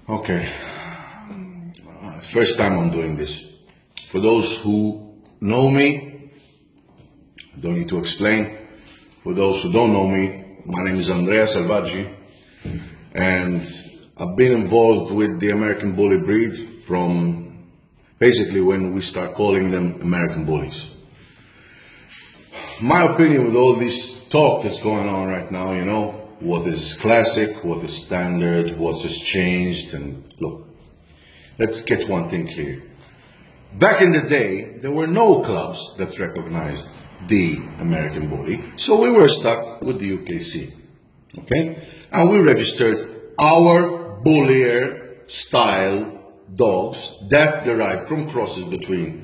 Okay, first time I'm doing this. For those who know me, I don't need to explain. For those who don't know me, my name is Andrea Salvaggi, and I've been involved with the American Bully breed from basically when we start calling them American Bullies. My opinion with all this talk that's going on right now, you know, what is classic, what is standard, what has changed, and look, let's get one thing clear. Back in the day, there were no clubs that recognized the American Bully, so we were stuck with the UKC, okay? And we registered our bullier style dogs that derived from crosses between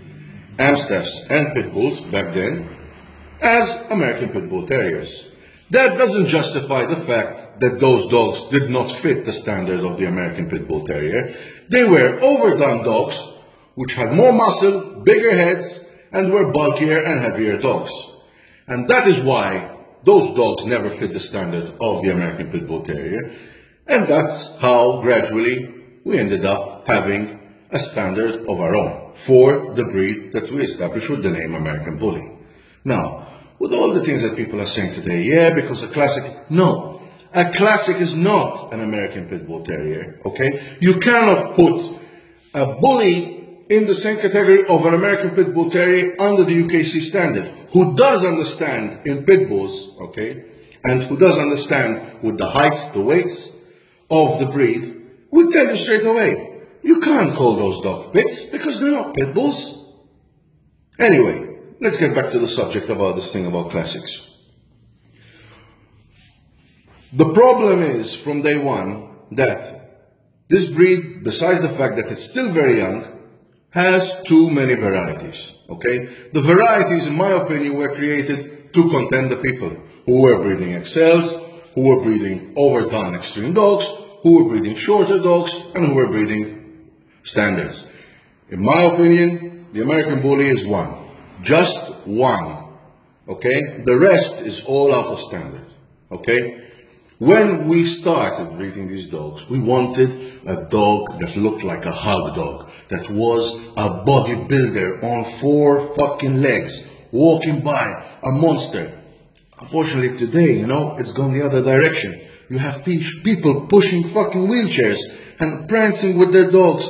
Amstaffs and Pit Bulls back then as American Pit Bull Terriers. That doesn't justify the fact that those dogs did not fit the standard of the American Pit Bull Terrier. They were overdone dogs, which had more muscle, bigger heads, and were bulkier and heavier dogs. And that is why those dogs never fit the standard of the American Pit Bull Terrier. And that's how gradually we ended up having a standard of our own for the breed that we established with the name American Bully. Now, with all the things that people are saying today, yeah, because a classic, no, a classic is not an American Pit Bull Terrier, okay? You cannot put a bully in the same category of an American Pit Bull Terrier under the UKC standard, who does understand in pit bulls, okay, and who does understand with the heights, the weights of the breed, will tell you straight away, you can't call those dog pits because they're not pit bulls. Anyway, let's get back to the subject about this thing about classics. The problem is from day one that this breed, besides the fact that it's still very young, has too many varieties, okay? The varieties, in my opinion, were created to content the people who were breeding XLs, who were breeding overdone extreme dogs, who were breeding shorter dogs, and who were breeding standards. In my opinion, the American Bully is one. Just one, okay? The rest is all out of standard, okay? When we started breeding these dogs, we wanted a dog that looked like a hug dog, that was a bodybuilder on 4 fucking legs, walking by, a monster. Unfortunately today, you know, it's gone the other direction. You have people pushing fucking wheelchairs and prancing with their dogs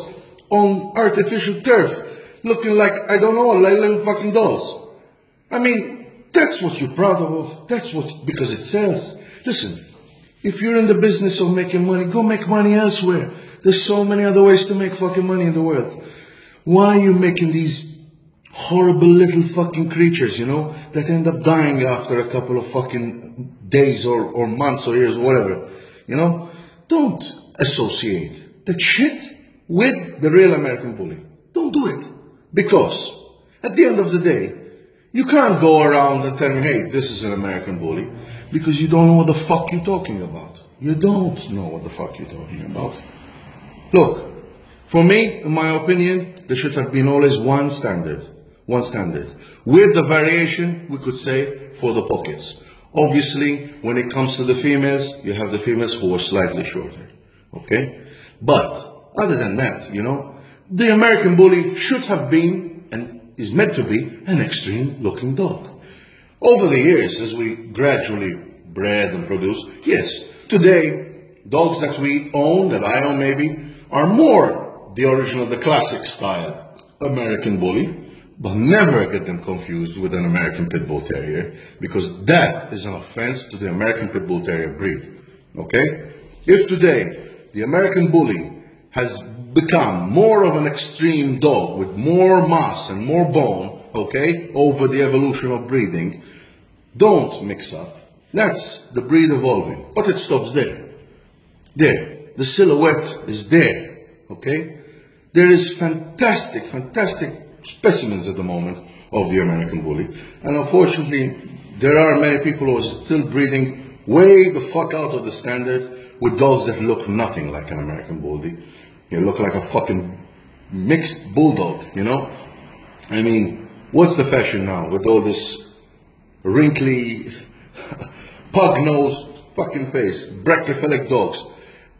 on artificial turf, looking like, I don't know, like little fucking dolls. I mean, that's what you're proud of. That's what, because it sells. Listen, if you're in the business of making money, go make money elsewhere. There's so many other ways to make fucking money in the world. Why are you making these horrible little fucking creatures, you know, that end up dying after a couple of fucking days or months or years or whatever, you know? Don't associate that shit with the real American Bully. Don't do it. Because at the end of the day, you can't go around and tell me, hey, this is an American Bully, because you don't know what the fuck you're talking about. You don't know what the fuck you're talking about. Look, for me, in my opinion, there should have been always one standard. One standard. With the variation, we could say, for the pockets. Obviously, when it comes to the females, you have the females who are slightly shorter. Okay? But, other than that, you know, the American Bully should have been, and is meant to be, an extreme looking dog. Over the years, as we gradually bred and produced, yes, today, dogs that we own, that I own maybe, are more the original, the classic style American Bully, but never get them confused with an American Pit Bull Terrier, because that is an offense to the American Pit Bull Terrier breed, okay? If today, the American Bully has become more of an extreme dog with more mass and more bone, okay, over the evolution of breeding, don't mix up. That's the breed evolving, but it stops there. There, the silhouette is there, okay? There is fantastic specimens at the moment of the American Bully, and unfortunately, there are many people who are still breeding way the fuck out of the standard with dogs that look nothing like an American Bully. You look like a fucking mixed bulldog, you know? I mean, what's the fashion now with all this wrinkly, pug-nosed fucking face, brachycephalic dogs?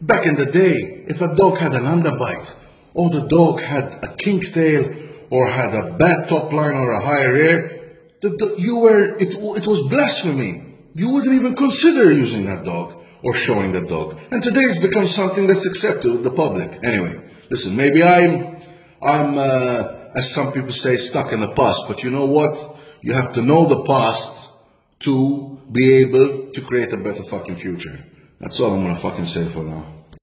Back in the day, if a dog had an underbite, or the dog had a kink tail, or had a bad top line or a higher ear, it was blasphemy. You wouldn't even consider using that dog or showing that dog. And today it's become something that's accepted with the public. Anyway, listen, maybe I'm as some people say, stuck in the past. But you know what? You have to know the past to be able to create a better fucking future. That's all I'm gonna fucking say for now.